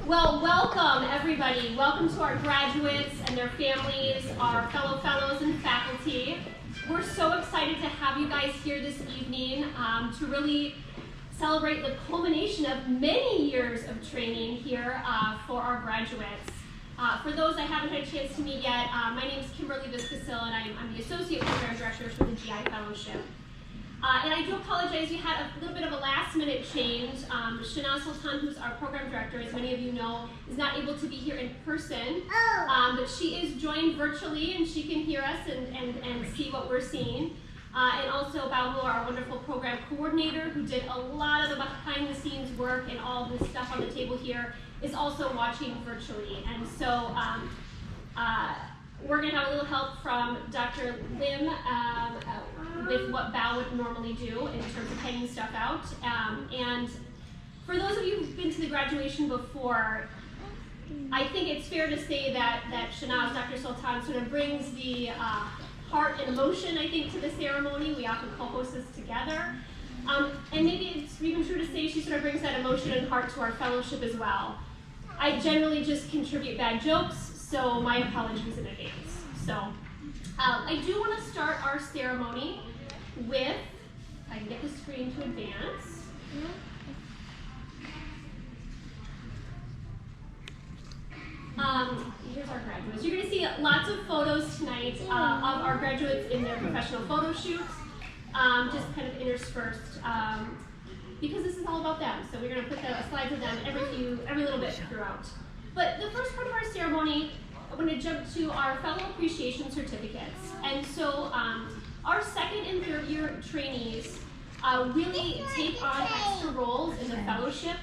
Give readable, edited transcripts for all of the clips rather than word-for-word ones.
Well, welcome everybody. Welcome to our graduates and their families, our fellow fellows and faculty. We're so excited to have you guys here this evening to really celebrate the culmination of many years of training here for our graduates. For those I haven't had a chance to meet yet, my name is Kimberly Viscasil and I'm the Associate Program Director for the GI Fellowship. And I do apologize, we had a little bit of a last minute change. Shana Sultan, who's our program director, as many of you know, is not able to be here in person. But she is joined virtually and she can hear us and see what we're seeing. And also Babu, our wonderful program coordinator, who did a lot of the behind the scenes work and all of this stuff on the table here, is also watching virtually. And so we're going to have a little help from Dr. Lim with what Bao would normally do in terms of hanging stuff out. And for those of you who've been to the graduation before, I think it's fair to say that Shanaz, Dr. Sultan, sort of brings the heart and emotion, I think, to the ceremony. We often co-host this together. And maybe it's even true to say she sort of brings that emotion and heart to our fellowship as well. I generally just contribute bad jokes, so my apologies in advance. So I do want to start our ceremony with, if I can get the screen to advance. Here's our graduates. You're going to see lots of photos tonight of our graduates in their professional photo shoots, just kind of interspersed, because this is all about them. So we're going to put the slides of them every little bit throughout. But the first part of our ceremony, I'm going to jump to our fellow appreciation certificates. And so our second and third year trainees really take on extra roles in the fellowship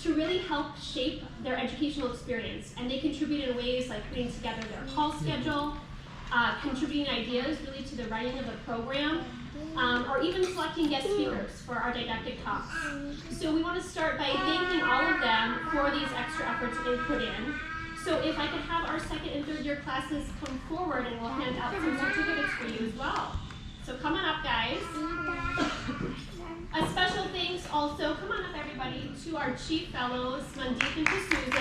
to really help shape their educational experience. And they contribute in ways like putting together their call schedule, contributing ideas really to the writing of the program, or even selecting guest speakers for our didactic talks. So we want to start by thanking all of them for these extra efforts they put in. So if I could have our second and third year classes come forward and we'll hand out some certificates for you as well. So come on up, guys. A special thanks also, come on up everybody, to our Chief Fellows, Mandeep and to Susan.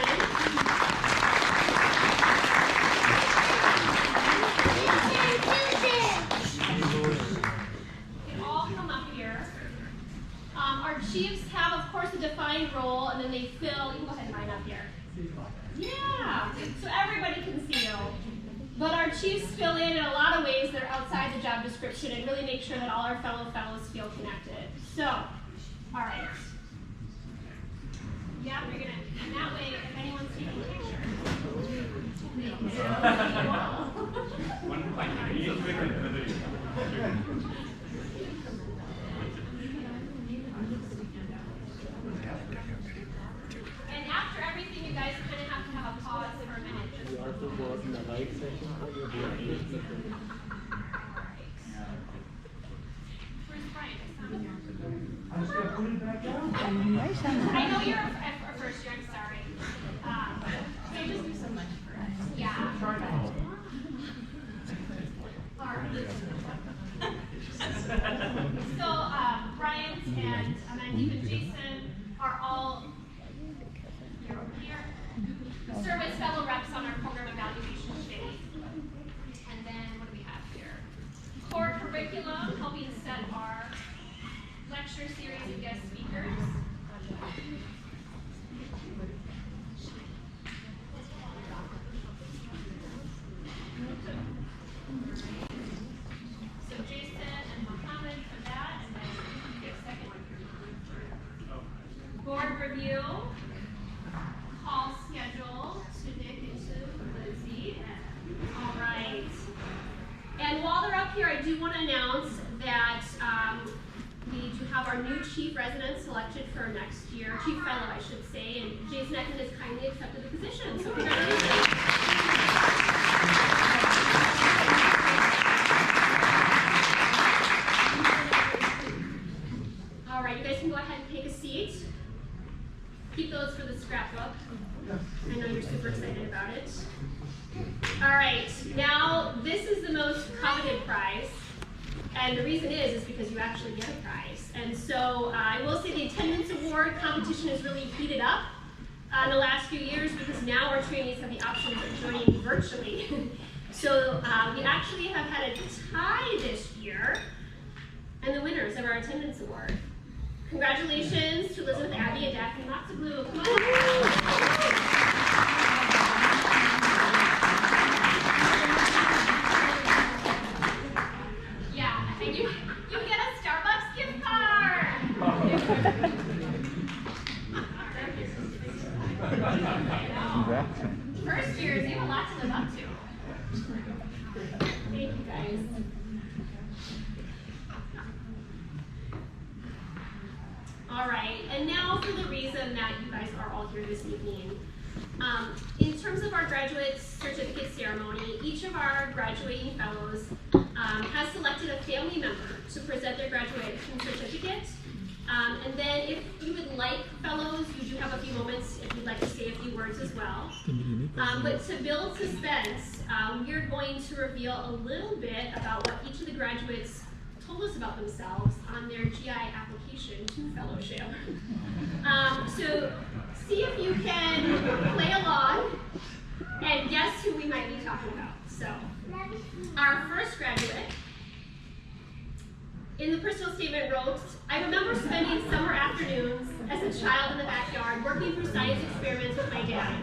You all come up here. Our chiefs have, of course, a defined role, and then they fill, you can go ahead and line up here. Yeah, so everybody can see you. But our chiefs fill in a lot of ways that are outside the job description and really make sure that all our fellow fellows feel connected. So, all right. Yeah, we're gonna, and that way, if anyone's taking a picture, and after everything, you guys kind of have to have a pause for a minute. You also go out in the live session for your Where's Brian? I know you're a first year, I'm sorry. So just do so much for us. Yeah. All right. So Brian and Mandeep and Jason are all here over here. Serve as fellow reps on our program evaluation committee. And then what do we have here? Core curriculum, helping set our lecture series of guest speakers. So Jason and Mohammed for that, and then get a second one. Board review, call schedule to Nick and to Lindsay. All right. And while they're up here, I do want to announce that we do have our new chief resident selected for next year, chief fellow, I should say, and Jason Ecken has kindly accepted the position. So congratulations. All right, you guys can go ahead and take a seat. Keep those for the scrapbook. I know you're super excited about it. All right, now this is the most coveted prize. And the reason is because you actually get a prize. And so I will say the attendance award competition has really heated up. in the last few years because now our trainees have the option of joining virtually. So we actually have had a tie this year, and the winners of our attendance award. Congratulations to Elizabeth, Abby, and Daphne. Lots of blue. Come on. Yeah, and you get a Starbucks gift card. First years, they have a lot to live up to. Thank you, guys. All right, and now for the reason that you guys are all here this evening. In terms of our graduate certificate ceremony, each of our graduating fellows has selected a family member to present their graduation certificate. And then if you would like, fellows, you do have a few moments if you'd like to say a few words as well. But to build suspense, we're going to reveal a little bit about what each of the graduates told us about themselves on their GI application to fellowship. So see if you can play along and guess who we might be talking about. So our first graduate in the personal statement wrote, I remember spending summer afternoons as a child in the backyard working through science experiments with my dad.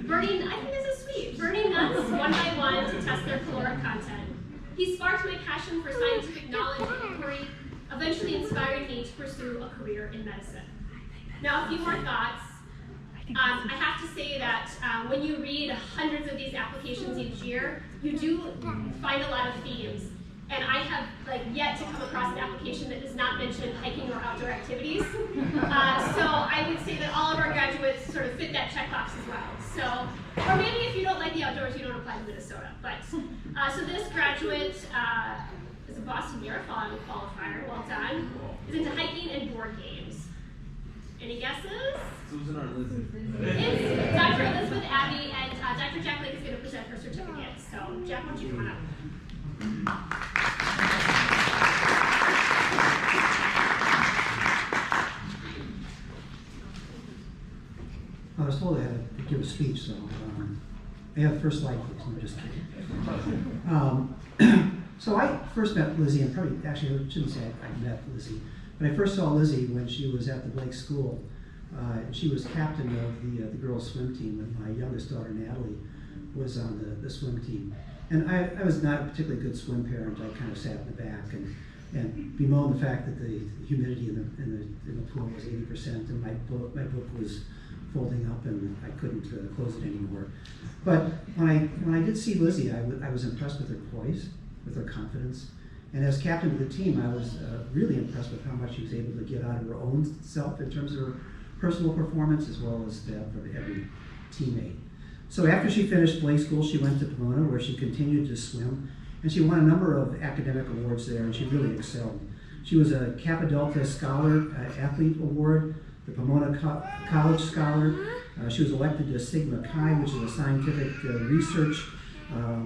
Burning, I think this is sweet, burning nuts one by one to test their caloric content. He sparked my passion for scientific knowledge and inquiry, eventually inspiring me to pursue a career in medicine. Now, a few more thoughts. I have to say that when you read hundreds of these applications each year, you do find a lot of themes. And I have yet to come across an application that does not mention hiking or outdoor activities. So I would say that all of our graduates sort of fit that checkbox as well. So, or maybe if you don't like the outdoors, you don't apply to Minnesota. But so this graduate is a Boston Marathon qualifier. Well done. Is into hiking and board games. Any guesses? Susan or Lizzie? It's Dr. Elizabeth Abby, and Dr. Jack Lake is going to present her certificate. So, Jack, why don't you come on up? I was told I had to give a speech, so I have the first slide, please. I'm just kidding. So I first met Lizzie, and probably, actually, I shouldn't say I met Lizzie, but I first saw Lizzie when she was at the Blake School. She was captain of the girls' swim team, and my youngest daughter, Natalie, was on the swim team. And I was not a particularly good swim parent. I kind of sat in the back and bemoaned the fact that the humidity in the pool was 80%, and my book was folding up, and I couldn't close it anymore. But when I did see Lizzie, I was impressed with her poise, with her confidence. And as captain of the team, I was really impressed with how much she was able to get out of her own self in terms of her personal performance, as well as that of every teammate. So after she finished Blake School, she went to Pomona, where she continued to swim, and she won a number of academic awards there, and she really excelled. She was a Kappa Delta Scholar Athlete Award, the Pomona College Scholar. She was elected to Sigma Chi, which is a scientific research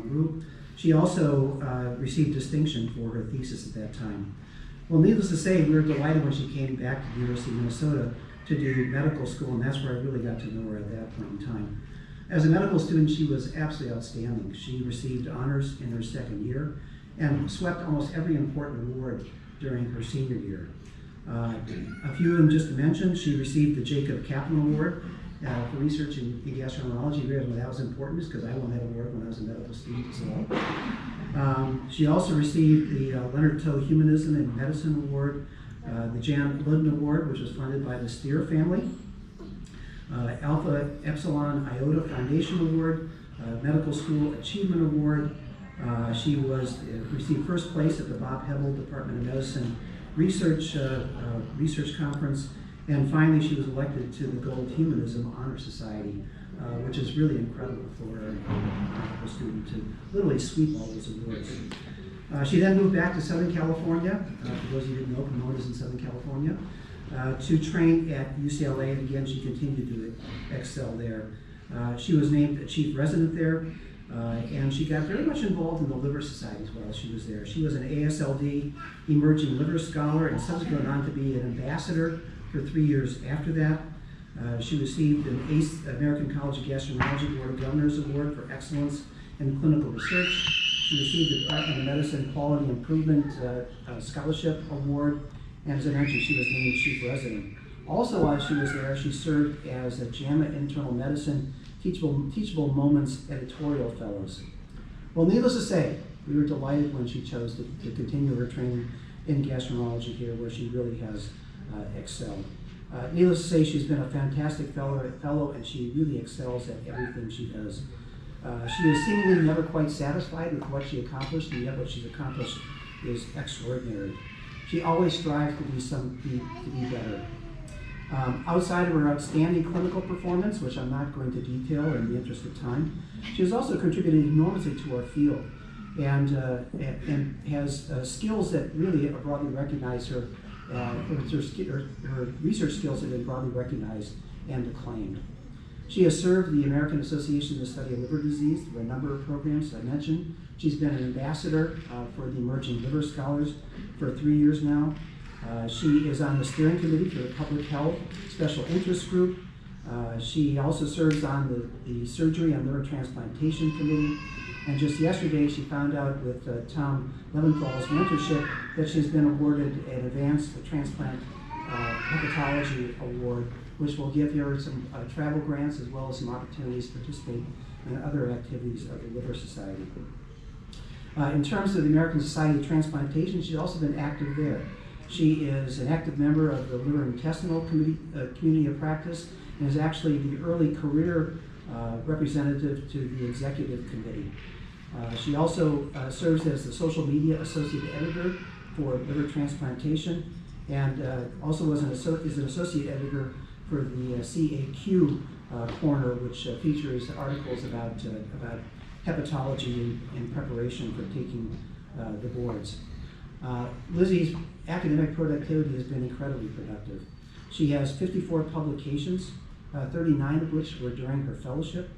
group. She also received distinction for her thesis at that time. Well, needless to say, we were delighted when she came back to the University of Minnesota to do medical school, and that's where I really got to know her at that point in time. As a medical student, she was absolutely outstanding. She received honors in her second year and swept almost every important award during her senior year. A few of them just to mention, she received the Jacob Kaplan Award for research in gastroenterology. You realize why that was important, because I won that award when I was a medical student as well. She also received the Leonard Toe Humanism and Medicine Award, the Jan Ludden Award, which was funded by the Steer family, Alpha Epsilon Iota Foundation Award, Medical School Achievement Award. She received first place at the Bob Hebel Department of Medicine Research Conference, and finally she was elected to the Gold Humanism Honor Society, which is really incredible for a medical student to literally sweep all those awards. She then moved back to Southern California. For those of you who didn't know, Pomona is in Southern California, to train at UCLA, and again she continued to excel there. She was named a chief resident there, and she got very much involved in the Liver Society while she was there. She was an ASLD Emerging Liver Scholar and subsequently went on to be an ambassador for 3 years after that. She received an ACE, American College of Gastroenterology Board of Governors Award for Excellence in Clinical Research. She received the Department of Medicine Quality Improvement Scholarship Award, and as I mentioned, she was named Chief Resident. Also, while she was there, she served as a JAMA Internal Medicine Teachable Moments Editorial Fellows. Well, needless to say, we were delighted when she chose to continue her training in gastroenterology here, where she really has excelled. Needless to say, she's been a fantastic fellow, and she really excels at everything she does. She is seemingly never quite satisfied with what she accomplished, and yet what she's accomplished is extraordinary. She always strives to be better. Outside of her outstanding clinical performance, which I'm not going to detail in the interest of time, she has also contributed enormously to our field, and has skills that really are broadly recognized. Her research skills have been broadly recognized and acclaimed. She has served the American Association of the Study of Liver Disease through a number of programs, as I mentioned. She's been an ambassador for the Emerging Liver Scholars for 3 years now. She is on the steering committee for the Public Health Special Interest Group. She also serves on the Surgery and Liver Transplantation Committee. And just yesterday, she found out with Tom Leventhal's mentorship that she's been awarded an Advanced Transplant Hepatology Award, which will give her some travel grants as well as some opportunities to participate in other activities of the Liver Society. In terms of the American Society of Transplantation, she's also been active there. She is an active member of the Liver Intestinal Community of Practice, and is actually the early career representative to the Executive Committee. She also serves as the Social Media Associate Editor for Liver Transplantation, and also is an Associate Editor for the CAQ Corner, which features articles about hepatology in preparation for taking the boards. Lizzie's academic productivity has been incredibly productive. She has 54 publications, 39 of which were during her fellowship.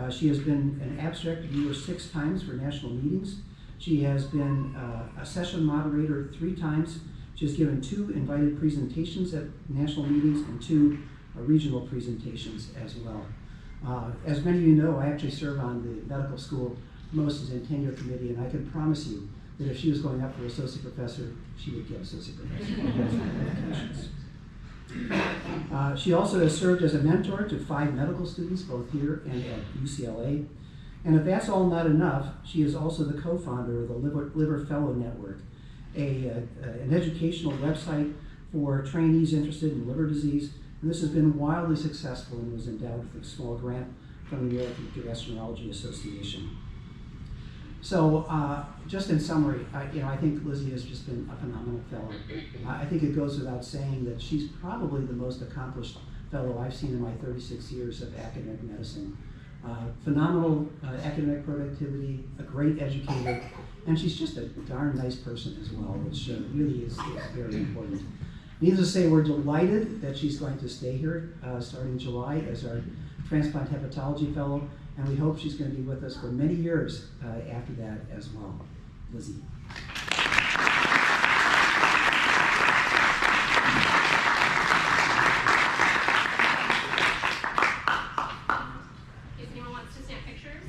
She has been an abstract reviewer 6 times for national meetings. She has been a session moderator 3 times. She has given 2 invited presentations at national meetings and 2 regional presentations as well. As many of you know, I actually serve on the medical school promotions and tenure committee, and I can promise you that if she was going up for associate professor, she would get associate professor. She also has served as a mentor to 5 medical students, both here and at UCLA. And if that's all not enough, she is also the co-founder of the Liver Fellow Network, an educational website for trainees interested in liver disease. And this has been wildly successful and was endowed with a small grant from the American Gastroenterology Association. So, just in summary, I think Lizzie has just been a phenomenal fellow. I think it goes without saying that she's probably the most accomplished fellow I've seen in my 36 years of academic medicine. Phenomenal academic productivity, a great educator, and she's just a darn nice person as well, which really is very important. Needless to say, we're delighted that she's going to stay here starting July as our transplant hepatology fellow, and we hope she's going to be with us for many years after that as well. Lizzie. If anyone wants to snap pictures.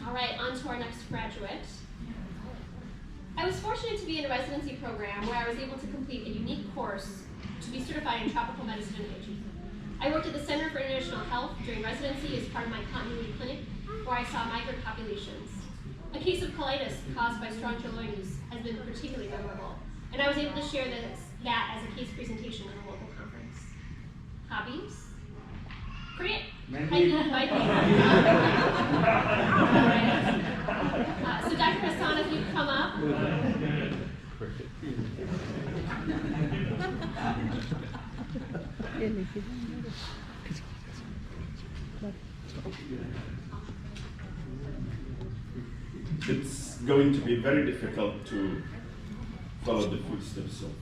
All right, on to our next graduate. I was fortunate to be in a residency program where I was able to complete a unique course to be certified in tropical medicine and hygiene. I worked at the Center for International Health during residency as part of my continuity clinic, where I saw migrant populations. A case of colitis caused by strongyloides has been particularly memorable, and I was able to share that as a case presentation at a local conference. Hobbies? Create So Dr. Hassan, if you come up. It's going to be very difficult to follow the footsteps of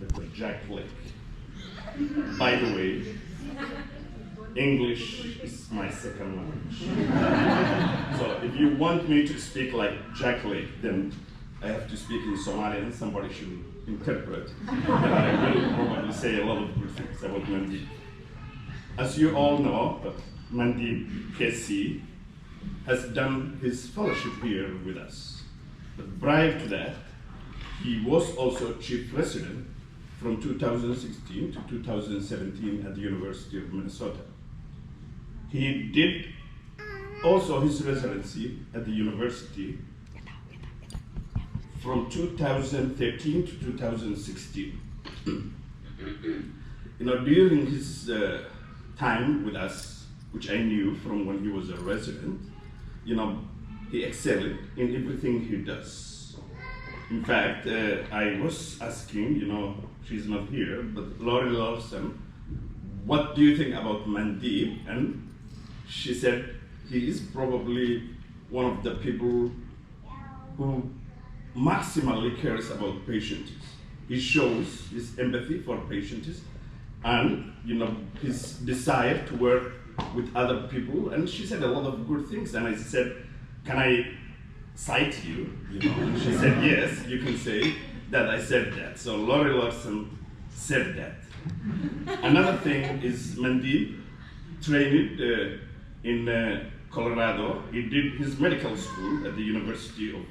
Dr. Jack Lake. By the way, English is my second language. So if you want me to speak like Jack Lake, then I have to speak in Somali and somebody should interpret. And I will probably say a lot of good things about Mandeep. As you all know, Mandeep KC has done his fellowship here with us. But prior to that, he was also chief resident from 2016 to 2017 at the University of Minnesota. He did also his residency at the university from 2013 to 2016. During his time with us, which I knew from when he was a resident, he excelled in everything he does. In fact, I was asking, she's not here, but Lori Lawson, what do you think about Mandeep? And she said, he is probably one of the people who maximally cares about patients. He shows his empathy for patients and his desire to work with other people. And she said a lot of good things. And I said, can I cite you? And she said, yes, you can say that I said that. So Lori Larson said that. Another thing is Mandeep trained in Colorado. He did his medical school at the University of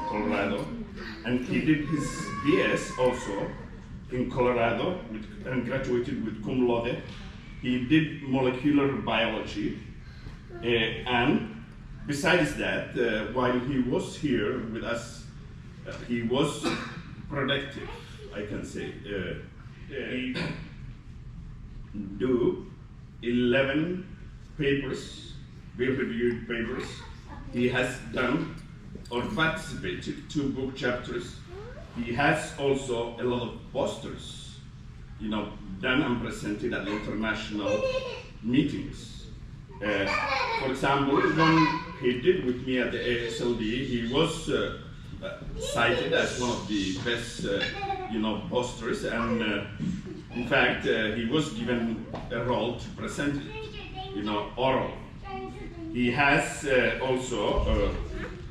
Colorado, and he did his BS also in Colorado and graduated with cum laude. He did molecular biology, and besides that, while he was here with us, he was productive, I can say. He do 11 papers, peer-reviewed papers. He has done or participated 2 book chapters. He has also a lot of posters, done and presented at international meetings. For example, when he did with me at the ASLD, he was cited as one of the best, posters, and in fact, he was given a role to present it, oral. He has also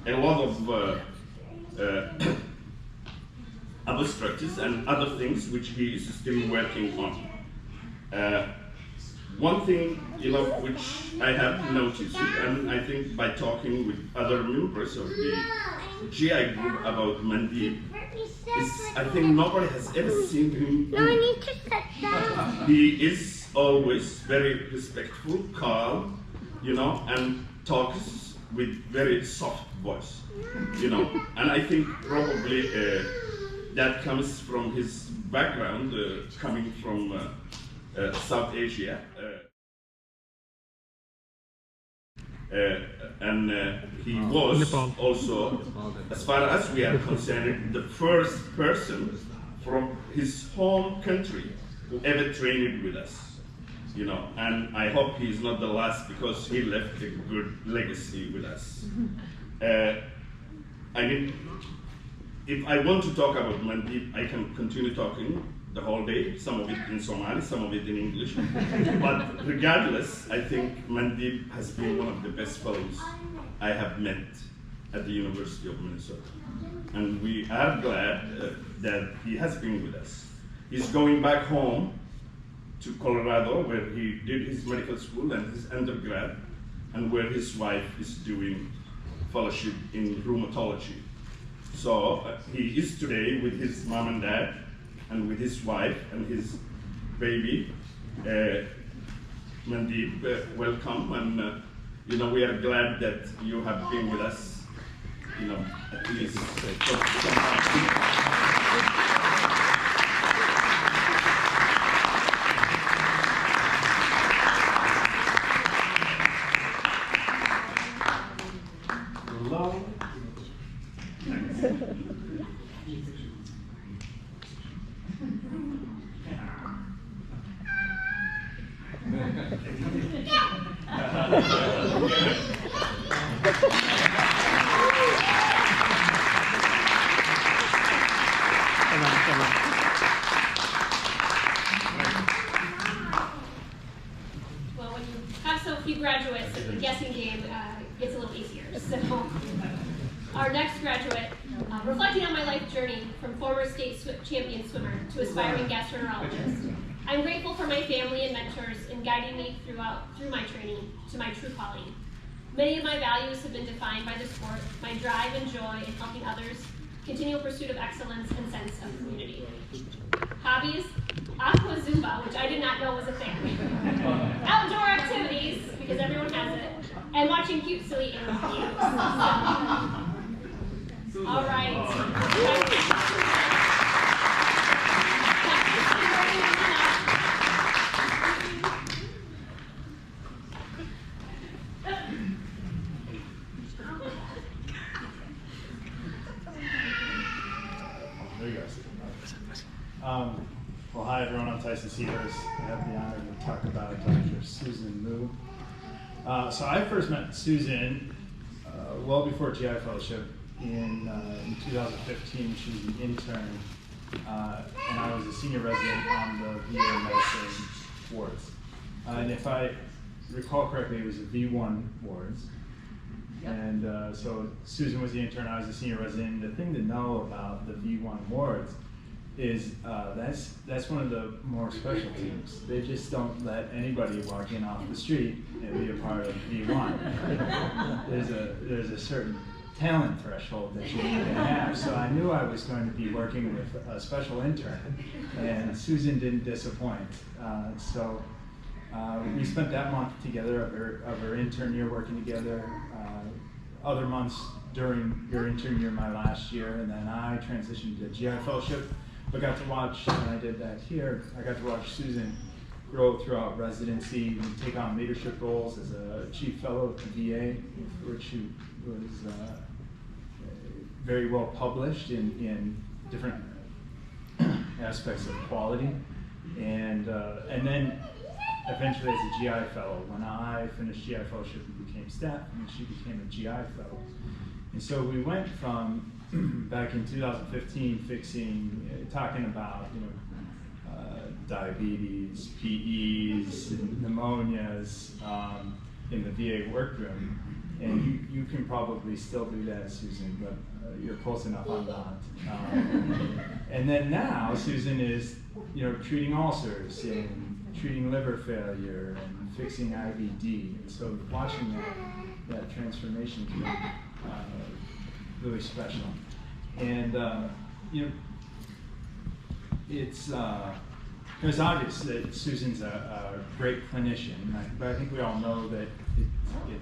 a lot of abstracts and other things which he is still working on. One thing, which I have noticed, and I think by talking with other members of the GI group about Mandeep, is I think nobody has ever seen him. No, I need to sit down. He is always very respectful, calm, and talks with very soft voice, and I think probably that comes from his background, coming from South Asia, and he was also, as far as we are concerned, the first person from his home country who ever trained with us. And I hope he's not the last, because he left a good legacy with us. If I want to talk about Mandeep, I can continue talking the whole day, some of it in Somali, some of it in English. But regardless, I think Mandeep has been one of the best fellows I have met at the University of Minnesota. And we are glad that he has been with us. He's going back home to Colorado, where he did his medical school and his undergrad, and where his wife is doing fellowship in rheumatology. So he is today with his mom and dad, and with his wife and his baby. Mandeep, welcome, and we are glad that you have been with us, at least for some time. Well, when you have so few graduates, the guessing game gets a little easier. So, our next graduate, reflecting on my life journey from former state champion swimmer to aspiring gastroenterologist, I'm grateful for my family and mentors in guiding me through my training to my true calling. Many of my values have been defined by the sport, my drive and joy in helping others, continual pursuit of excellence, and sense of community. Hobbies, aqua zumba, which I did not know was a thing. Outdoor activities, because everyone has it, and watching cute, silly animal videos. All right. There you go. Well, hi everyone, I'm Tyson Sears. I have the honor to talk about Dr. Susan Moo. So I first met Susan well before GI Fellowship in 2015. She was an intern, and I was a senior resident on the VA medicine wards. And if I recall correctly, it was the V1 wards. And so Susan was the intern, I was a senior resident. The thing to know about the V1 wards is that's one of the more special teams. They just don't let anybody walk in off the street and be a part of V1. There's a certain talent threshold that you need to have. So I knew I was going to be working with a special intern, and Susan didn't disappoint. We spent that month together of her intern year working together. Other months during your intern year, my last year, and then I transitioned to GI Fellowship. But got to watch, and I did that here, I got to watch Susan grow throughout residency and take on leadership roles as a chief fellow at the VA, which she was very well published in different aspects of quality. And then eventually as a GI fellow, when I finished GI Fellowship and became staff, and she became a GI fellow. And so we went from back in 2015 talking about diabetes, PEs, pneumonias in the VA workroom. And you can probably still do that, Susan, but you're close enough, I'm not. And then now Susan is treating ulcers and treating liver failure and fixing IBD. And so watching that transformation has been really special. And it's obvious that Susan's a great clinician, but I think we all know that you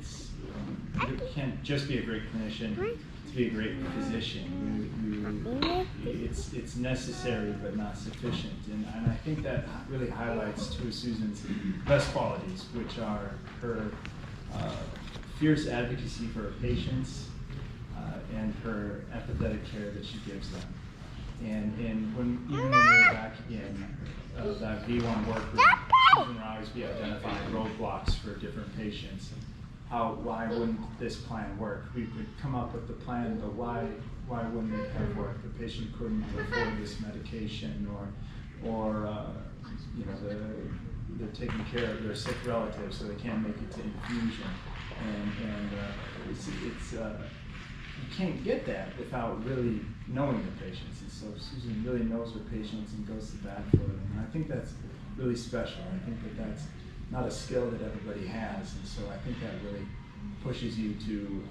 can't just be a great clinician to be a great physician. It's necessary but not sufficient, and I think that really highlights two of Susan's best qualities, which are her fierce advocacy for her patients and her empathetic care that she gives them. And even when we were back in that V1 workroom, Susan would always be identifying roadblocks for different patients. Why wouldn't this plan work? We could come up with the plan, but why wouldn't it have worked? The patient couldn't afford this medication, or they're taking care of their sick relatives, so they can't make it to infusion. And you can't get that without really knowing the patients. And so Susan really knows her patients and goes to bat for them. And I think that's really special. I think that's not a skill that everybody has. And so I think that really pushes you to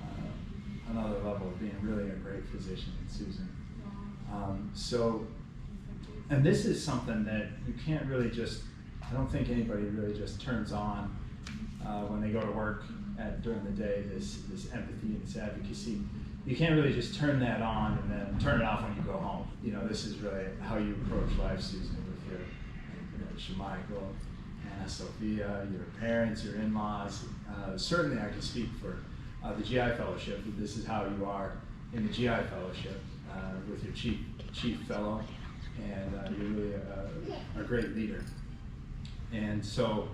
another level of being really a great physician in Susan. And this is something that you can't really I don't think anybody really just turns on when they go to work during the day, this empathy and this advocacy. You can't really just turn that on and then turn it off when you go home. This is really how you approach life, Susan, with your Shemichael, Anna, Sophia, your parents, your in-laws. Certainly I can speak for the GI Fellowship. This is how you are in the GI Fellowship with your chief fellow, and you're really a great leader. And so,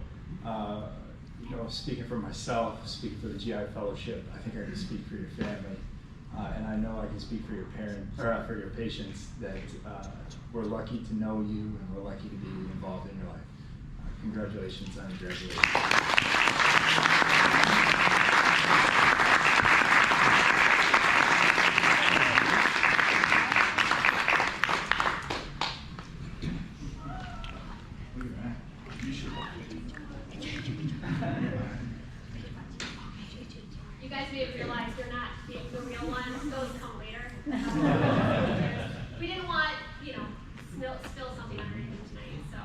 speaking for myself, speaking for the GI Fellowship, I think I can speak for your family. And I know I can speak for your parents, or for your patients, that we're lucky to know you and we're lucky to be involved in your life. Congratulations on graduation. You guys may have realized you're not the real ones. Those come later. We didn't want, spill something on anything tonight, so.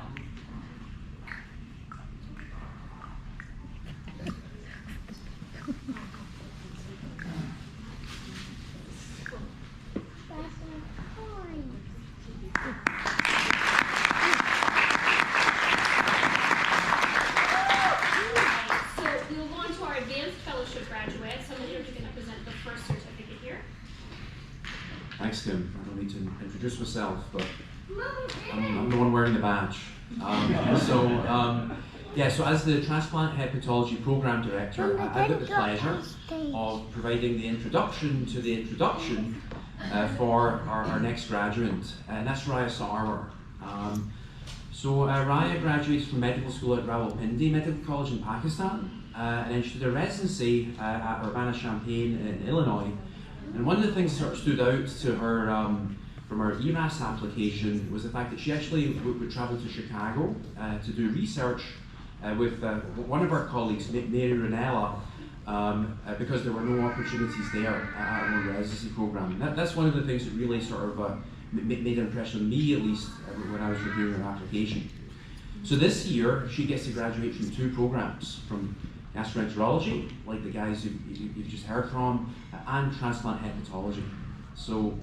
Thanks, Tim. I don't need to introduce myself, but I'm the one wearing the badge. So as the Transplant Hepatology Program Director, I've got the pleasure of providing the introduction to the introduction for our next graduate, and that's Raya Sarwar. Raya graduates from medical school at Rawalpindi Medical College in Pakistan, and then she did a residency at Urbana-Champaign in Illinois. And one of the things that sort of stood out to her from her ERAS application was the fact that she actually would travel to Chicago to do research with one of our colleagues, Mary Ranella, because there were no opportunities there at her residency program. That's one of the things that really sort of made an impression on me, at least, when I was reviewing her application. So this year, she gets to graduate from 2 programs, from Gastroenterology, like the guys you've just heard from, and Transplant Hepatology. So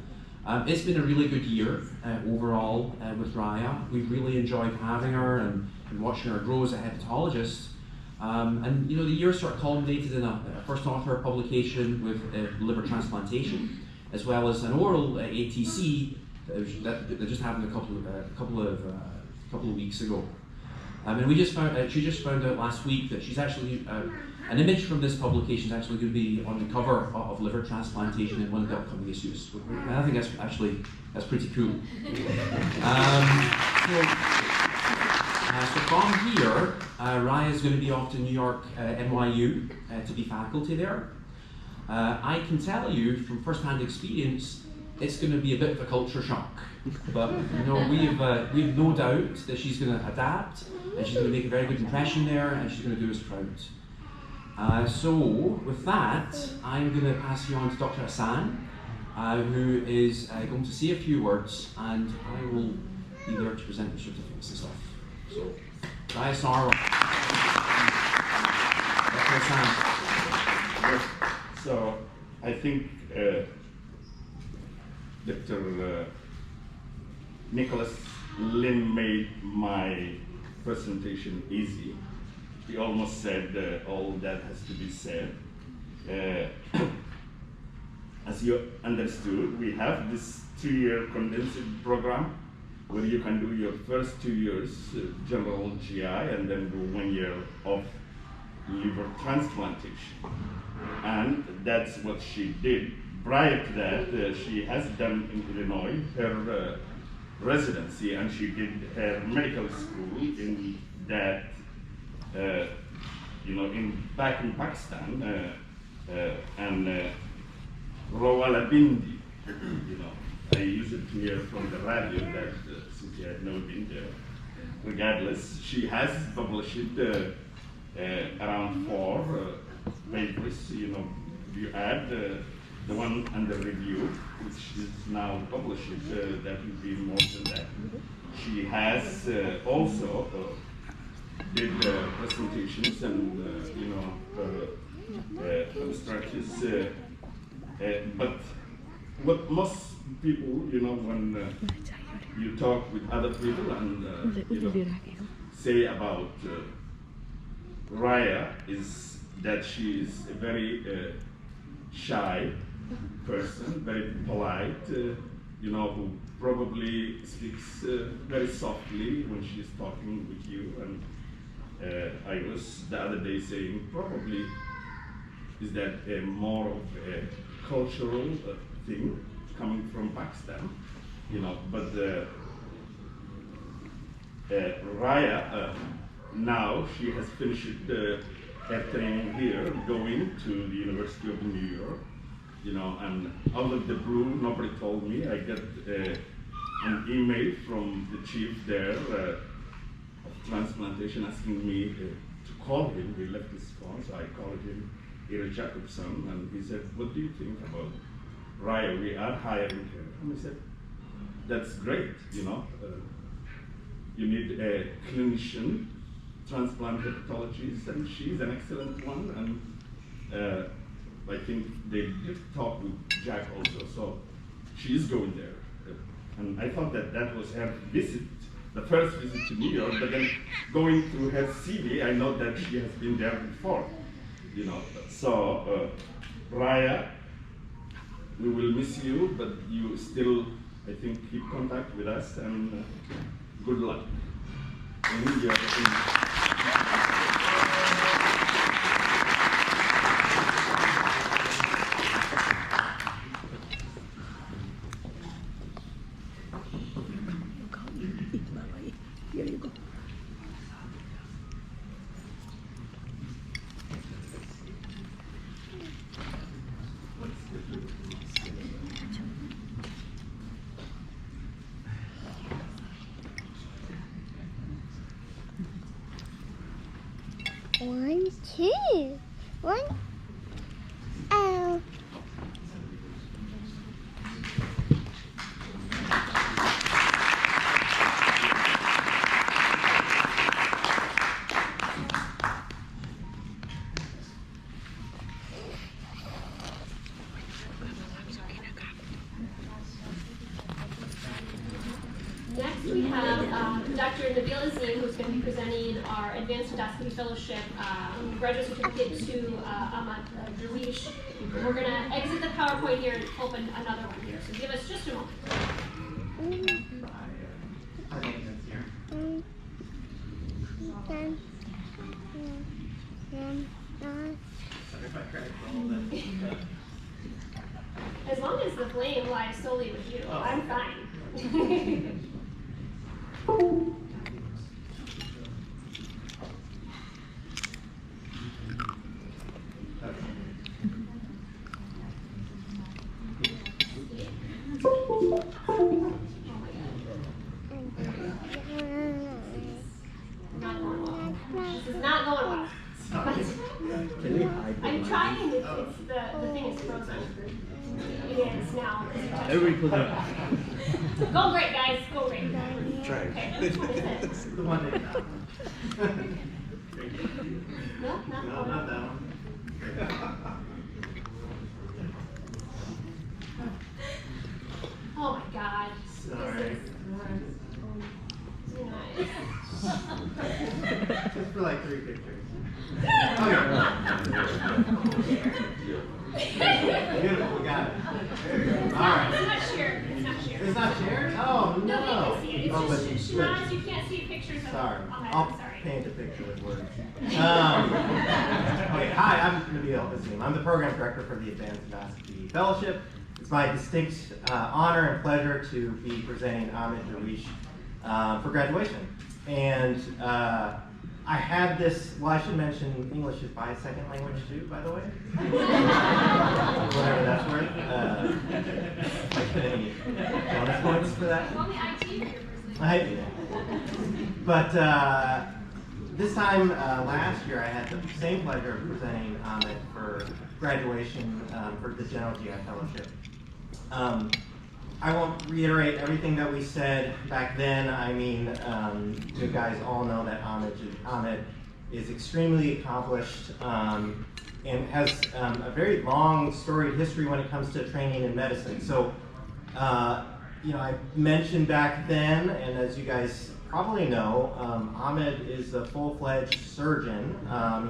it's been a really good year overall with Raya. We've really enjoyed having her and watching her grow as a hepatologist. And the year sort of culminated in a first author publication with liver transplantation, as well as an oral ATC that just happened a couple of weeks ago. And we just she just found out last week that she's actually, an image from this publication is actually going to be on the cover of liver transplantation in one of the upcoming issues. And I think that's pretty cool. So from here, Raya is going to be off to New York, NYU, to be faculty there. I can tell you from first-hand experience, it's going to be a bit of a culture shock. But we have no doubt that she's going to adapt, and she's going to make a very good impression there, and she's going to do us proud. So with that, I'm going to pass you on to Dr. Hassan, who is going to say a few words, and I will be there to present the certificates and stuff. So, Raya Sarwar. Dr. Hassan. So I think Dr. Nicholas Lynn made my presentation easy. He almost said all that has to be said. As you understood, we have this 2-year condensed program where you can do your first 2 years general GI and then do 1 year of liver transplantation. And that's what she did. Prior to that, she has done in Illinois her residency, and she did her medical school in that, back in Pakistan, and Rawalpindi. I used to hear from the radio that Cynthia had not been there. Regardless, she has published around 4 papers. You add the one under review, which is now published, that will be more than that. She has also did presentations and abstracts. But what most people, when you talk with other people and say about Raya is that she is a very shy person, very polite, who probably speaks very softly when she's talking with you, and I was the other day saying probably is that more of a cultural thing coming from Pakistan, but Raya, now she has finished her training here, going to the University of New York, and out of the blue, nobody told me. I got an email from the chief there of transplantation asking me to call him. He left his phone, so I called him, Ira Jacobson, and he said, "What do you think about Raya? We are hiring her." And I said, "That's great, you need a clinician, transplant hepatologist, and she's an excellent one." And I think they did talk with Jack also, so she's going there. And I thought that was her visit, the first visit to New York, but then going through her CV, I know that she has been there before, So, Raya, we will miss you, but you still, I think, keep contact with us, and good luck. Here you go. One, two. One. Oh. Next we have Dr. Nabil Azim, who's going to be presenting our Advanced Endoscopy Fellowship graduate certificate to Ahmad Darwish. We're going to exit the PowerPoint here and open another one here, so give us just a moment. As long as the blame lies solely with you, I'm fine. Not going well. This is not going well. I'm trying. It's the thing is frozen. It is now. Everybody put up. Go great, guys. Go great. Try. Okay, which one is it? The one that. No, not that one. Oh my God. Sorry. Nice. Just for like 3 pictures. Beautiful, we got it. All right. It's not shared. It's not shared. It's not shared? Oh, no. No, they can see it. Oh, but It's just Shanaz, you can't see pictures of sorry. Ahmed. I'll Sorry. paint a picture with words. Okay, hi, I'm Nabil Azim. I'm the program director for the Advanced Endoscopy Fellowship. It's my distinct honor and pleasure to be presenting Ahmed Darwish for graduation. And I had this, well, I should mention English is my second language too, by the way. Whatever that's worth. Like, put any bonus points for that? Well, the IT for your first language. But this time last year, I had the same pleasure of presenting Ahmed for graduation for the General GI Fellowship. I won't reiterate everything that we said back then. I mean, you guys all know that Ahmed is extremely accomplished and has a very long storied history when it comes to training in medicine. So, I mentioned back then, and as you guys probably know, Ahmed is a full-fledged surgeon.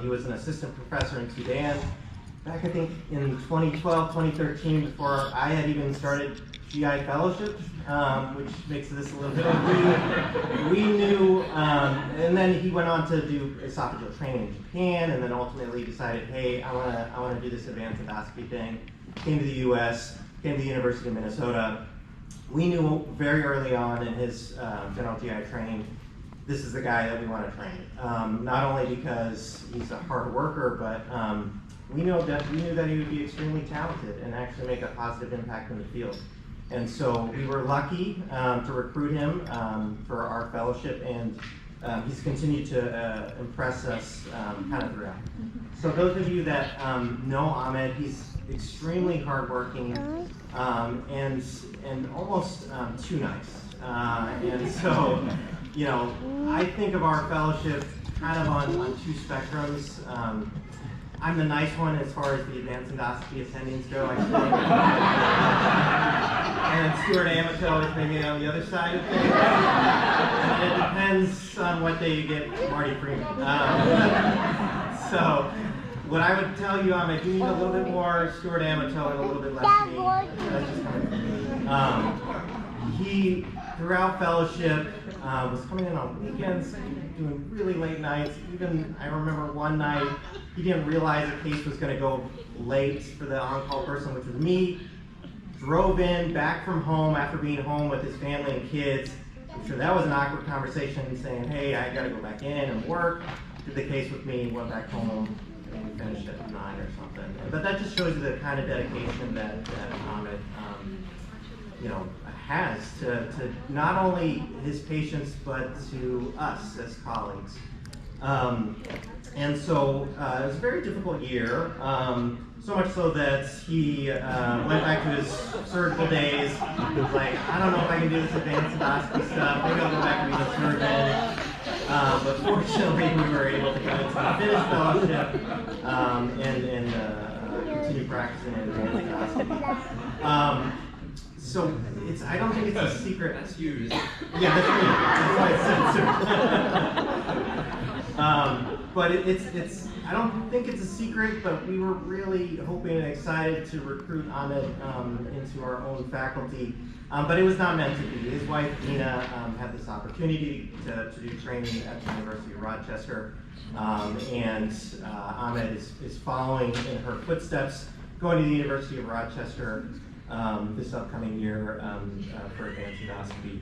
He was an assistant professor in Sudan back I think in 2012, 2013, before I had even started GI fellowship, which makes this a little bit we knew, and then he went on to do esophageal training in Japan, and then ultimately decided, hey, I want to do this advanced endoscopy thing. Came to the U.S., came to the University of Minnesota. We knew very early on in his general GI training, this is the guy that we want to train. Not only because he's a hard worker, but we knew that he would be extremely talented and actually make a positive impact in the field. And so we were lucky to recruit him for our fellowship, and he's continued to impress us kind of throughout. So those of you that know Ahmed, he's extremely hardworking and almost too nice. And so, you know, I think of our fellowship kind of on two spectrums. I'm the nice one as far as the advanced endoscopy attendings go, I think. And Stuart Amato is maybe on the other side of things. And it depends on what day you get Marty Freeman. So, what I would tell you, I do need a little bit more Stuart Amato and a little bit less me. That's just coming from me. He, throughout fellowship, was coming in on weekends, doing really late nights. Even, I remember one night, he didn't realize a case was going to go late for the on-call person, which was me. Drove in, back from home after being home with his family and kids. I'm sure that was an awkward conversation, saying, hey, I got to go back in and work. Did the case with me, went back home, and we finished at 9 or something. But that just shows you the kind of dedication that Ahmed, you know, has to not only his patients, but to us as colleagues. And so it was a very difficult year, so much so that he went back to his surgical days. He was like, I don't know if I can do this advanced endoscopy stuff, maybe I'll go back and be a surgeon. But fortunately, we were able to go into the finished fellowship and continue practicing in advanced endoscopy. So I don't think it's a secret. That's you. Yeah, that's me. That's why it's censored. But I don't think it's a secret, but we were really hoping and excited to recruit Ahmed into our own faculty. But it was not meant to be. His wife, Dina, had this opportunity to do training at the University of Rochester. And Ahmed is following in her footsteps, going to the University of Rochester this upcoming year for advanced endoscopy.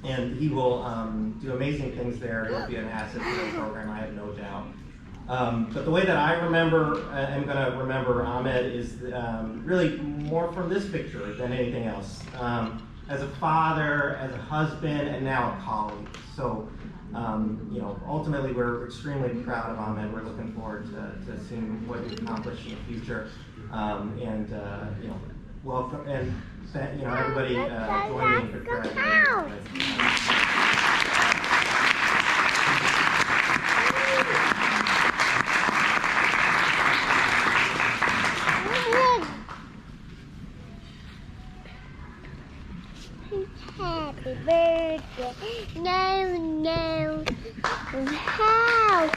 And he will do amazing things there. He'll be an asset to the program, I have no doubt. But the way that I am going to remember Ahmed is really more from this picture than anything else. As a father, as a husband, and now a colleague. So, you know, ultimately we're extremely proud of Ahmed. We're looking forward to seeing what he accomplishes in the future. You know, welcome, and you know, everybody join me in congratulating. Happy birthday. No. How?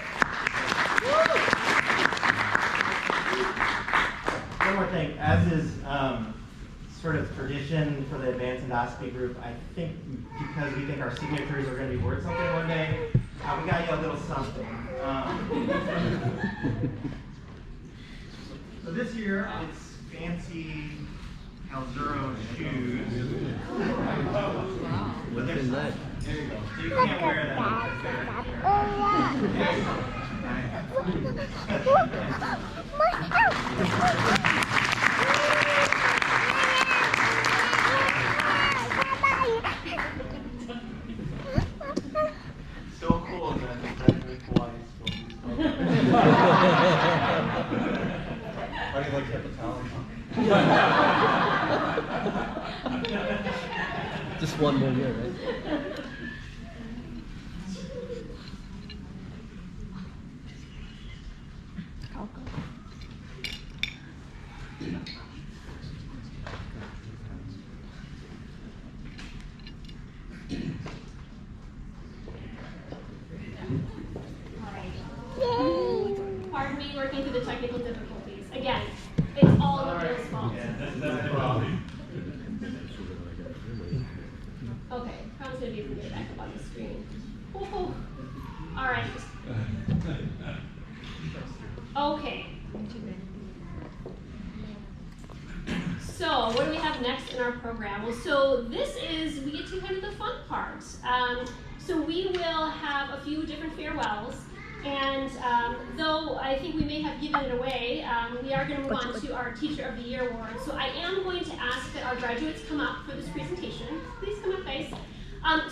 One more thing, as is sort of tradition for the advanced endoscopy group, I think because we think our signatures are going to be worth something one day, we got you a little something. So this year, it's fancy Calzuro shoes. But there's there you go. So you can't wear them So cool that it's Hawaii How do you like hepatitis? Just one more year, right? Pardon me, working through the technical difficulties. Again, what do we have next in our program? Well, so this is, we get to kind of the fun part. So we will have a few different farewells, and though I think we may have given it away, we are going to move on to our Teacher of the Year award. So I am going to ask that our graduates come up for this presentation. Please come up, guys.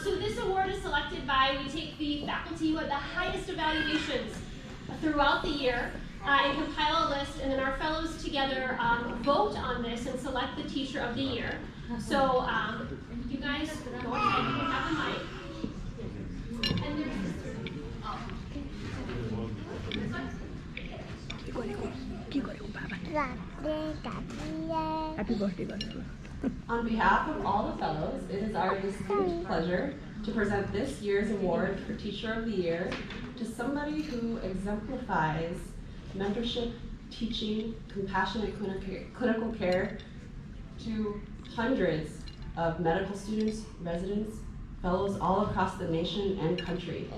So this award is selected by, we take the faculty who had the highest evaluations throughout the year, and compile a list, and then our fellows together vote on this and select the Teacher of the Year. So you guys go ahead, you can have the mic. And there's Happy birthday. On behalf of all the fellows, it is our distinct pleasure to present this year's award for Teacher of the Year to somebody who exemplifies mentorship, teaching, compassionate clinical care to hundreds of medical students, residents, fellows all across the nation and country.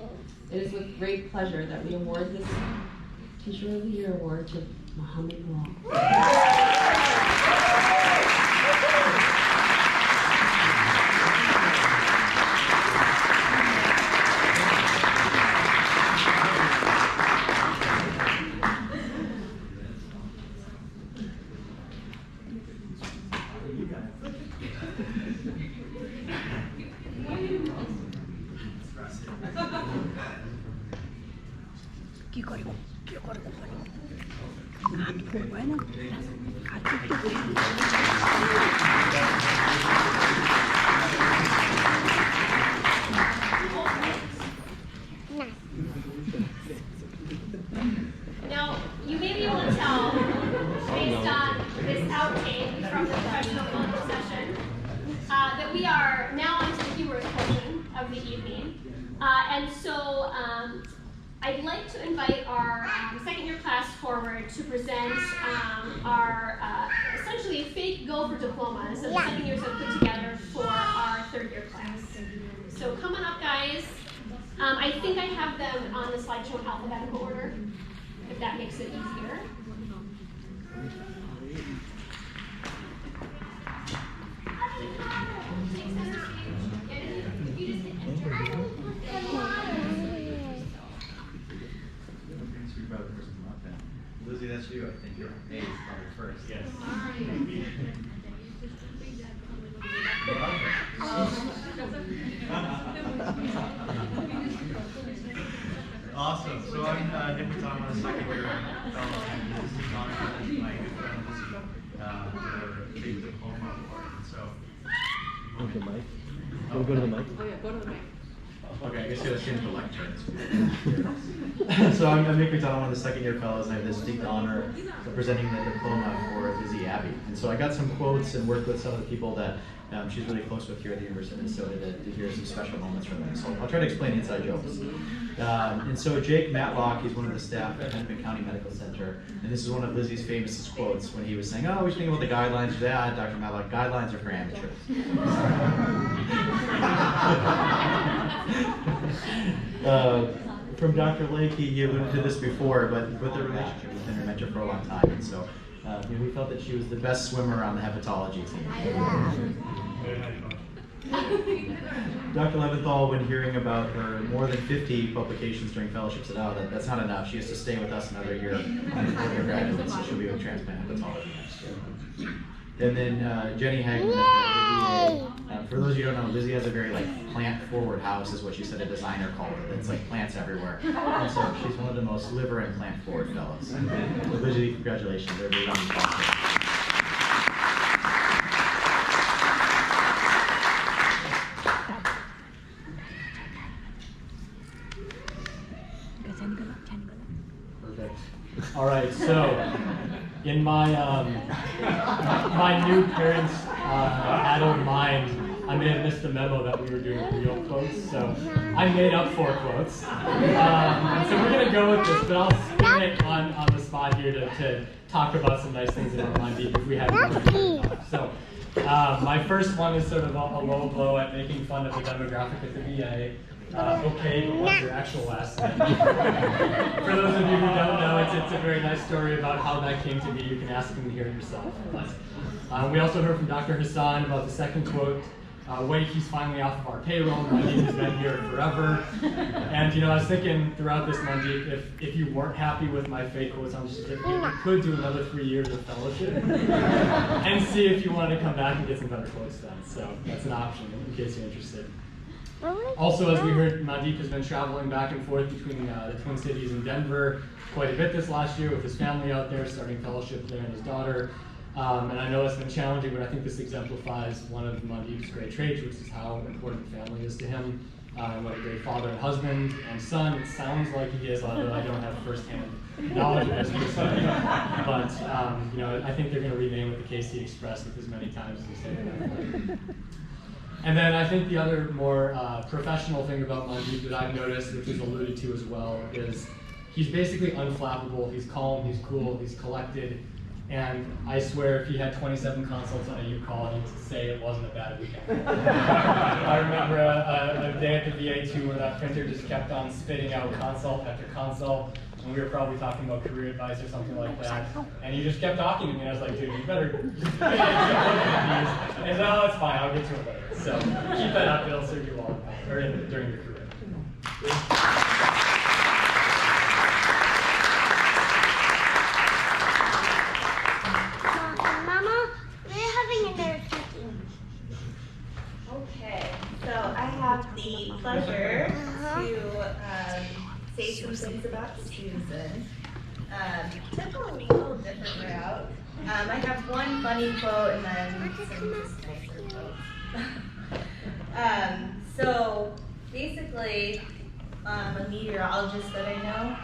It is with great pleasure that we award this Teacher of the Year award to Muhammad Law. Now, you may be able to tell, based on this outtake from the professional photo session, that we are now on to the humorous portion of the evening. And so I'd like to invite our second year class forward to present our essentially fake Gopher diploma. So the second years have put together for our third year class. So come on up, guys. I think I have them on the slideshow in alphabetical order, if that makes it easier. Lizzie, that's you. I think your A is probably first. Yes. Awesome. So I'm Nick Tom, I'm a second year fellow. This is Jonathan, my good friend Lizzie, for a big diploma award. And so. Go to the mic. Can we go to the mic? Oh yeah, go to the mic. Okay, I guess you gotta change the lecture. So I'm Nick McDonald, one of the second year fellows, and I have the distinct honor of presenting the diploma for Lizzie Abbey. And so I got some quotes and worked with some of the people that she's really close with here at the University of Minnesota to hear some special moments from them. So I'll try to explain the inside jokes. And so Jake Matlock, he's one of the staff at Hennepin County Medical Center, and this is one of Lizzie's famous quotes when he was saying, "Oh, we should think about the guidelines." She said, "Ah, Dr. Matlock, guidelines are for amateurs." From Dr. Lake, he alluded to this before, but with the relationship with been her mentor for a long time, and so we felt that she was the best swimmer on the hepatology team. Dr. Leventhal, when hearing about her more than 50 publications during fellowship, said, "Oh, that's not enough. She has to stay with us another year on her graduate, so she'll be with transplant hepatology next year." And then Jenny Hagman, for those of you who don't know, Lizzie has a very plant-forward house, is what she said a designer called it. It's like plants everywhere. And so she's one of the most liver and plant-forward fellows. So Lizzie, congratulations. Everybody on the call. Perfect. All right, so in my my new parents' adult mind, I may have missed the memo that we were doing real quotes, so I made up 4 quotes. And so we're going to go with this, but I'll spin it on the spot here to talk about some nice things in our mind if we haven't already talked. So my first one is sort of a low blow at making fun of the demographic at the VA. okay, but what's your actual last name? For those of you who don't know, it's a very nice story about how that came to be. You can ask him to hear it yourself. But, we also heard from Dr. Hassan about the second quote. Wait, he's finally off of our payroll. Mandeep has been here forever. And I was thinking throughout this, Mandeep, if you weren't happy with my fake quotes on the certificate, you could do another 3 years of fellowship and see if you wanted to come back and get some better quotes done. So that's an option in case you're interested. Also, as we heard, Mandeep has been traveling back and forth between the Twin Cities and Denver quite a bit this last year with his family out there, starting fellowship there and his daughter. And I know it's been challenging, but I think this exemplifies one of Mandeep's great traits, which is how important family is to him, and what a great father and husband and son. It sounds like he is, although I don't have firsthand knowledge of this personally. But I think they're going to rename it the KC Express with as many times as they say it. And then I think the other more professional thing about Mandeep that I've noticed, which is alluded to as well, is he's basically unflappable. He's calm, he's cool, he's collected. And I swear if he had 27 consults on a U-call, he'd say it wasn't a bad weekend. I remember a day at the VA too where that printer just kept on spitting out consult after consult, and we were probably talking about career advice or something like that. And he just kept talking to me, and I was like, dude, you better keep looking at these. And he said, oh, it's fine, I'll get to it later. So keep that up, it'll serve you well, or during your career. The pleasure to say some things about Susan. Took a little different route. I have one funny quote and then some just nicer quotes. So basically, a meteorologist that I know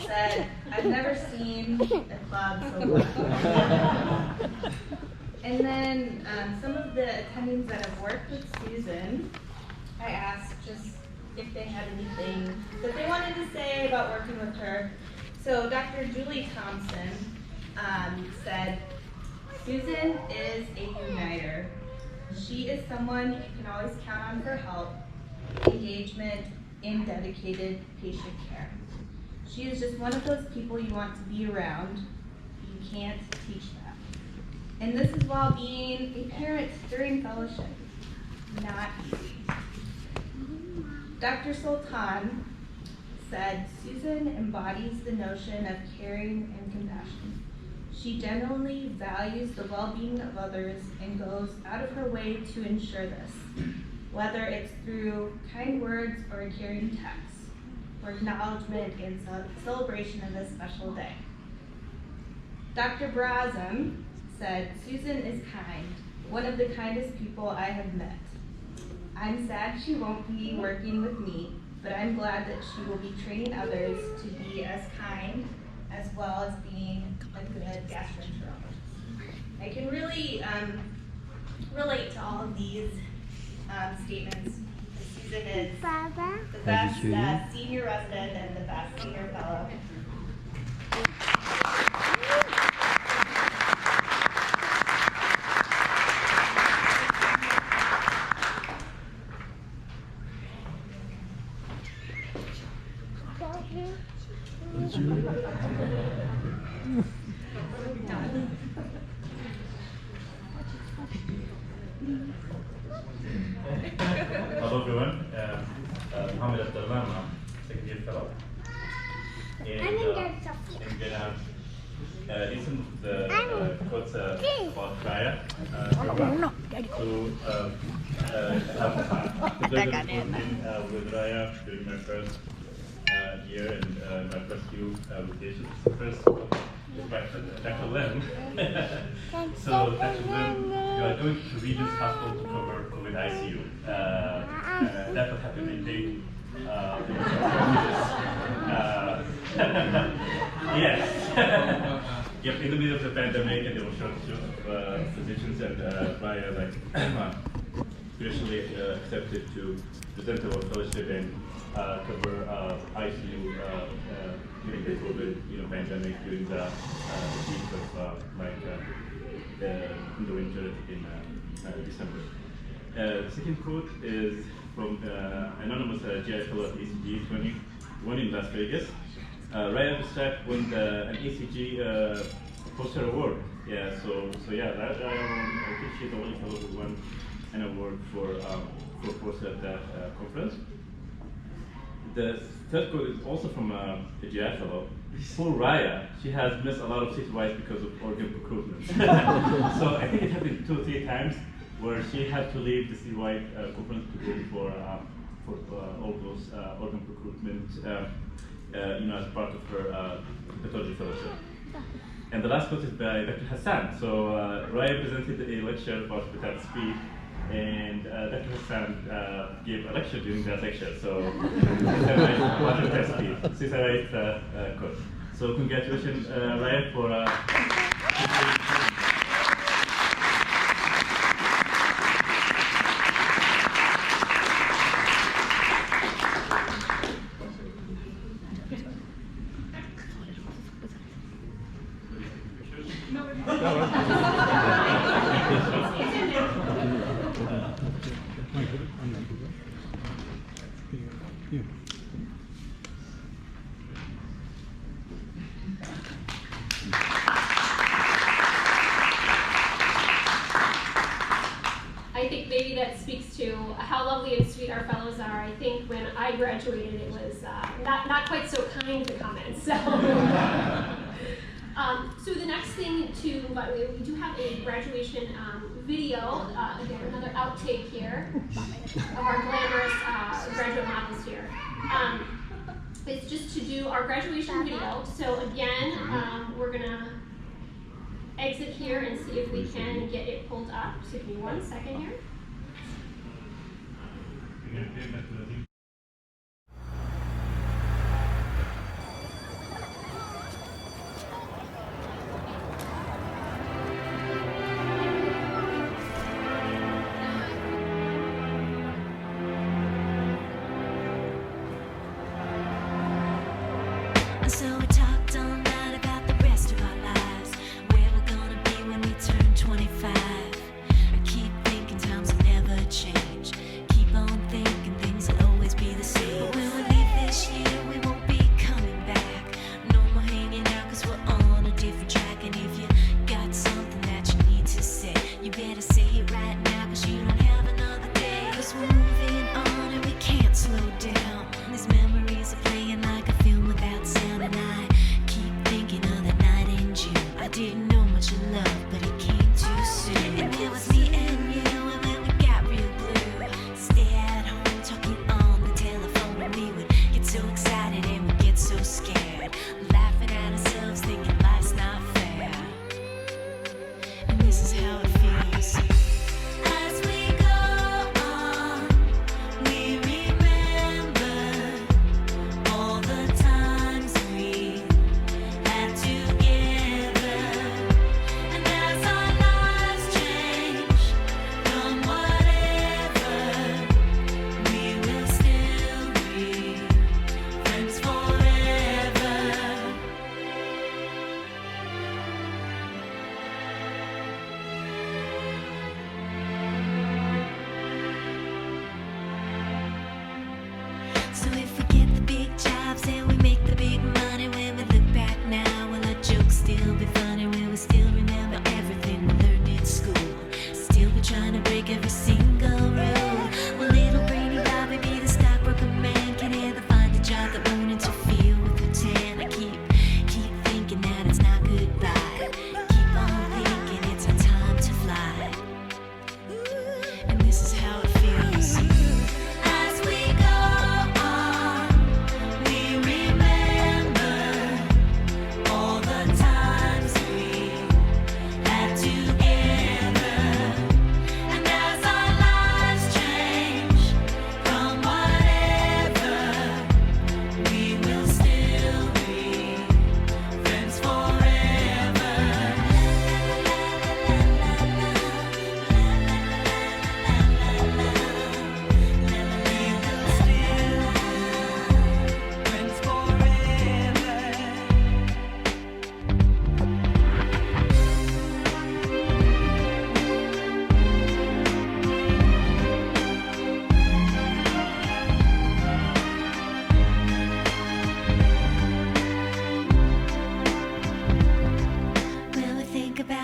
said, "I've never seen a cloud so black." And then some of the attendings that have worked with Susan, I asked just if they had anything that they wanted to say about working with her. So Dr. Julie Thompson said, Susan is a uniter. She is someone you can always count on for help, engagement, and dedicated patient care. She is just one of those people you want to be around. You can't teach that. And this is while being a parent during fellowship. Not easy. Dr. Sultan said, Susan embodies the notion of caring and compassion. She genuinely values the well-being of others and goes out of her way to ensure this, whether it's through kind words or a caring text, or acknowledgement and celebration of this special day. Dr. Brazem said, Susan is kind, one of the kindest people I have met. I'm sad she won't be working with me, but I'm glad that she will be training others to be as kind as well as being a good gastroenterologist. I can really relate to all of these statements. Susan is the best senior resident and the best senior fellow. Hello everyone, Mohammed Abdullah, second year fellow. And listen to the quotes about Raya. With Raya during my first year and my first few rotations. First, Dr. Lim. So Dr. Lim, you are going to Regent's Hospital to cover COVID ICU. That would have been a big yes. Yep, in the middle of the pandemic, and there were shortage of physicians, and Raya like graciously accepted to present our fellowship and cover ICU during the COVID pandemic, during the peak of the winter in December. The second quote is from anonymous GI fellow at ECG 21 in Las Vegas. Right after start won an ECG poster award. Yeah, so yeah, that I think she's the only fellow who won an award for poster at that conference. The third quote is also from a GI fellow. Poor Raya, she has missed a lot of citywide because of organ procurement. So I think it happened 2 or 3 times where she had to leave the citywide conference to go for all those organ procurement, as part of her pathology fellowship. And the last quote is by Dr. Hassan. So Raya presented a lecture about hepatitis B, and Dr. Hassan gave a lecture during that lecture. So about hepatitis B. She's a right quote. So congratulations, Raya, for I think maybe that speaks to how lovely and sweet our fellows are. I think when I graduated, it was not quite so kind, the comments. So, so the next thing we do have a graduation video, again, another outtake here of our glamorous graduate models here. It's just to do our graduation video. So again, we're gonna exit here and see if we can get it pulled up. So give me 1 second here. So we talked all night about the rest of our lives, where we're gonna be when we turn 25. I keep thinking times will never change. Keep on thinking things will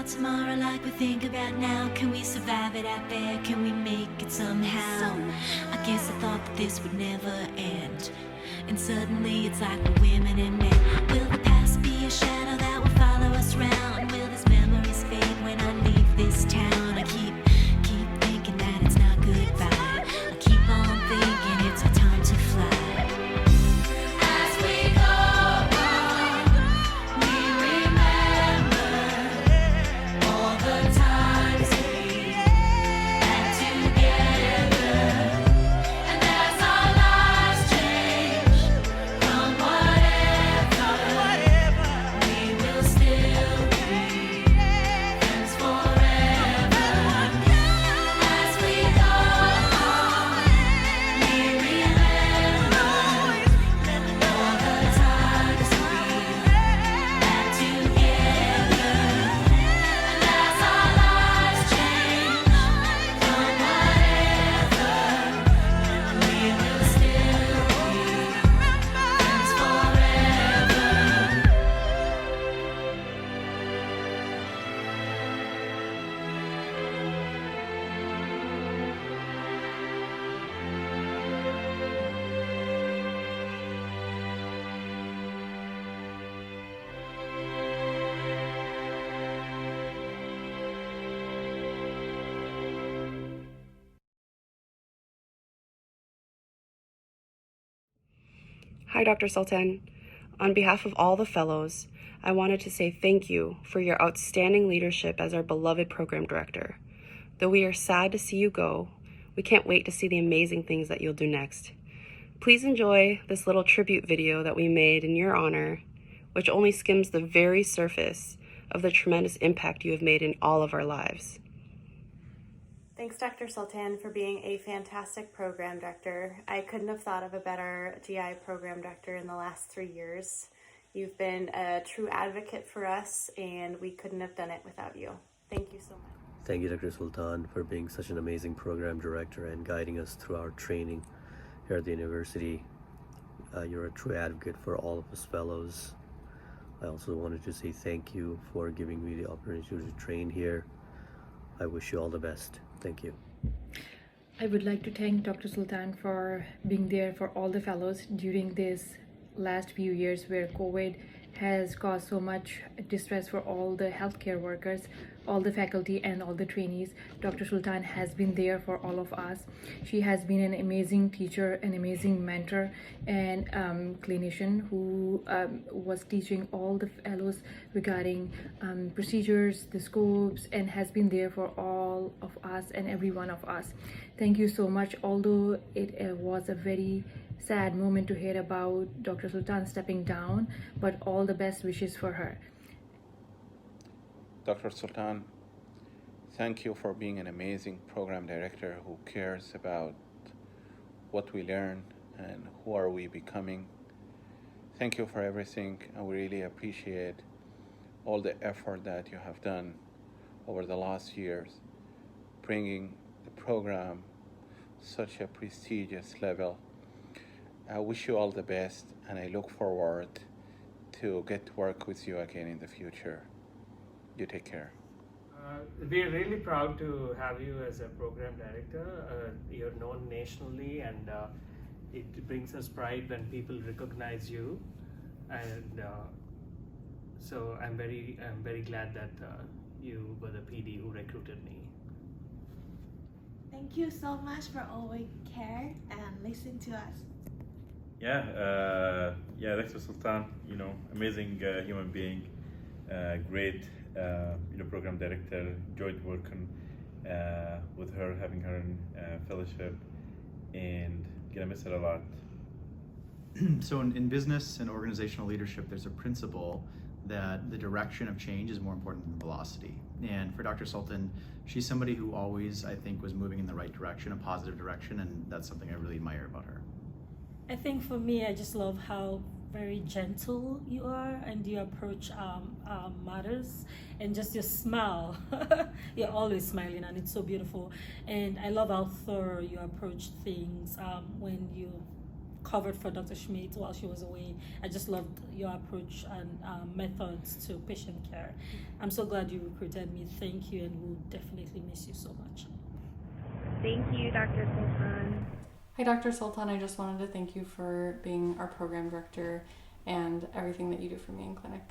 about tomorrow like we think about now? Can we survive it out there? Can we make it somehow? I guess I thought that this would never end, and suddenly it's like we're women and men. Will the past be a shadow that will follow us round? Will these memories fade when I leave this town? I keep thinking that it's not goodbye. I keep on thinking it's our time to fly. As we go on, we remember all the times we had together. And as our lives change from whatever, we will still be friends forever. As we go on, we remember all the times we had together. And as our lives change from whatever, we will still be friends forever. Hi, Dr. Sultan. On behalf of all the fellows, I wanted to say thank you for your outstanding leadership as our beloved program director. Though we are sad to see you go, we can't wait to see the amazing things that you'll do next. Please enjoy this little tribute video that we made in your honor, which only skims the very surface of the tremendous impact you have made in all of our lives. Thanks, Dr. Sultan, for being a fantastic program director. I couldn't have thought of a better GI program director in the last 3 years. You've been a true advocate for us, and we couldn't have done it without you. Thank you so much. Thank you, Dr. Sultan, for being such an amazing program director and guiding us through our training here at the university. You're a true advocate for all of us fellows. I also wanted to say thank you for giving me the opportunity to train here. I wish you all the best. Thank you. I would like to thank Dr. Sultan for being there for all the fellows during this last few years where COVID has caused so much distress for all the healthcare workers, all the faculty and all the trainees. Dr. Sultan has been there for all of us. She has been an amazing teacher, an amazing mentor and clinician who was teaching all the fellows regarding procedures, the scopes, and has been there for all of us and every one of us. Thank you so much. Although it was a very sad moment to hear about Dr. Sultan stepping down, but all the best wishes for her. Dr. Sultan, thank you for being an amazing program director who cares about what we learn and who are we becoming. Thank you for everything, and we really appreciate all the effort that you have done over the last years, bringing the program such a prestigious level. I wish you all the best, and I look forward to get to work with you again in the future. You take care. We're really proud to have you as a program director. You're known nationally, and it brings us pride when people recognize you. And so I'm very glad that you were the PD who recruited me. Thank you so much for always care and listen to us. Yeah, Dr. Sultan, amazing human being, great, program director. Enjoyed working with her, having her in fellowship, and gonna miss her a lot. So in business and organizational leadership, there's a principle that the direction of change is more important than the velocity. And for Dr. Sultan, she's somebody who always, I think, was moving in the right direction, a positive direction, and that's something I really admire about her. I think for me, I just love how very gentle you are and you approach matters, and just your smile. You're always smiling, and it's so beautiful. And I love how thorough you approach things when you covered for Dr. Schmidt while she was away. I just loved your approach and methods to patient care. I'm so glad you recruited me. Thank you, and we'll definitely miss you so much. Thank you, Dr. Sultan. Hi, Dr. Sultan. I just wanted to thank you for being our program director and everything that you do for me in clinic.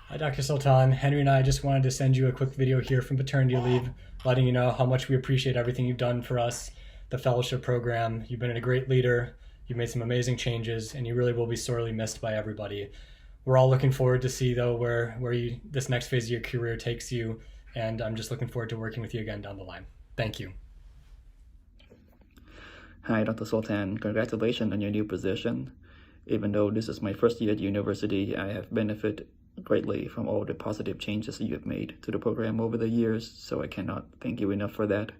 Hi, Dr. Sultan. Henry and I just wanted to send you a quick video here from paternity leave, letting you know how much we appreciate everything you've done for us, the fellowship program. You've been a great leader. You've made some amazing changes, and you really will be sorely missed by everybody. We're all looking forward to see, though, where this next phase of your career takes you, and I'm just looking forward to working with you again down the line. Thank you. Hi, Dr. Sultan. Congratulations on your new position. Even though this is my first year at university, I have benefited greatly from all the positive changes you have made to the program over the years, so I cannot thank you enough for that.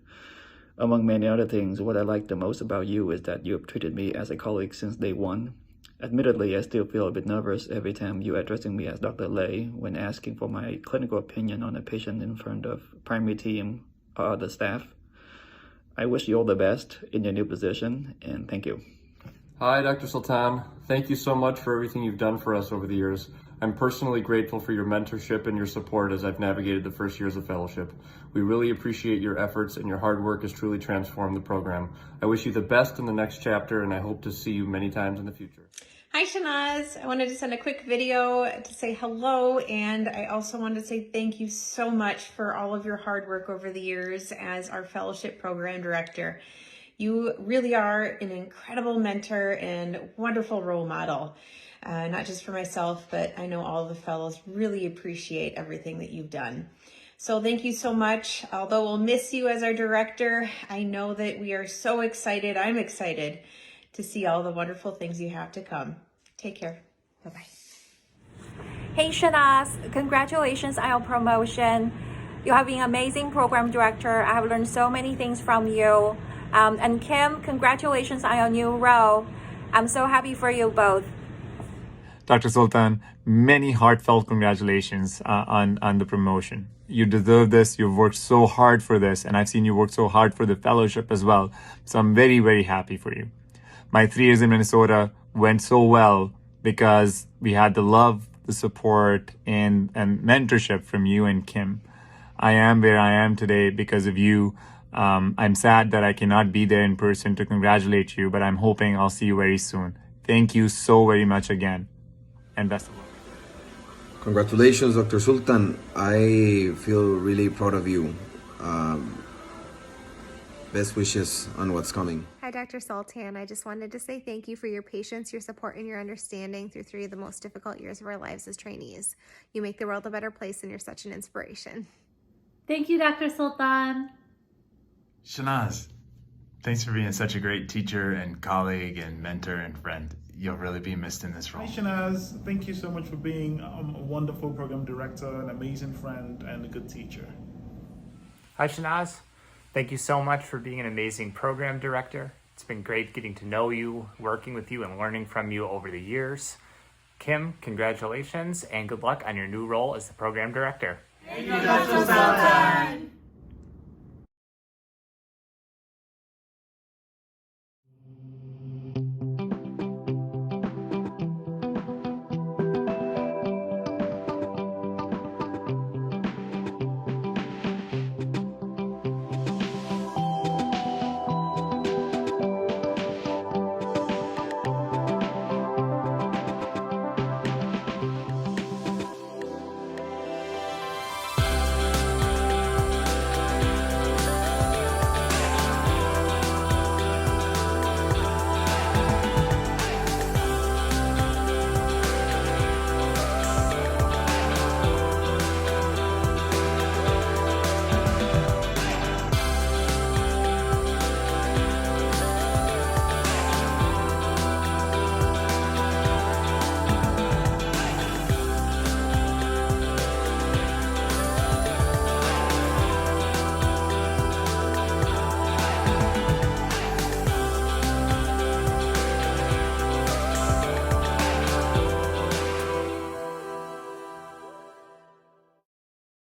Among many other things, what I like the most about you is that you have treated me as a colleague since day one. Admittedly, I still feel a bit nervous every time you addressing me as Dr. Lay when asking for my clinical opinion on a patient in front of primary team or other staff. I wish you all the best in your new position, and thank you. Hi, Dr. Sultan. Thank you so much for everything you've done for us over the years. I'm personally grateful for your mentorship and your support as I've navigated the first years of fellowship. We really appreciate your efforts, and your hard work has truly transformed the program. I wish you the best in the next chapter, and I hope to see you many times in the future. Hi, Shanaz. I wanted to send a quick video to say hello, and I also wanted to say thank you so much for all of your hard work over the years as our fellowship program director. You really are an incredible mentor and wonderful role model. Not just for myself, but I know all of the fellows really appreciate everything that you've done. So thank you so much. Although we'll miss you as our director, I know that we are so excited. I'm excited to see all the wonderful things you have to come. Take care. Bye-bye. Hey, Shanaz. Congratulations on your promotion. You have been an amazing program director. I have learned so many things from you. And Kim, congratulations on your new role. I'm so happy for you both. Dr. Sultan, many heartfelt congratulations on the promotion. You deserve this. You've worked so hard for this, and I've seen you work so hard for the fellowship as well. So I'm very, very happy for you. My 3 years in Minnesota went so well because we had the love, the support, and mentorship from you and Kim. I am where I am today because of you. I'm sad that I cannot be there in person to congratulate you, but I'm hoping I'll see you very soon. Thank you so very much again. And best of luck. Congratulations, Dr. Sultan. I feel really proud of you. Best wishes on what's coming. Hi, Dr. Sultan. I just wanted to say thank you for your patience, your support, and your understanding through 3 of the most difficult years of our lives as trainees. You make the world a better place, and you're such an inspiration. Thank you, Dr. Sultan. Shanaz, thanks for being such a great teacher and colleague and mentor and friend. You'll really be missed in this role. Hi, Shanaz. Thank you so much for being a wonderful program director, an amazing friend, and a good teacher. Hi, Shanaz. Thank you so much for being an amazing program director. It's been great getting to know you, working with you, and learning from you over the years. Kim, congratulations and good luck on your new role as the program director. Thank you, Dr. Sultan.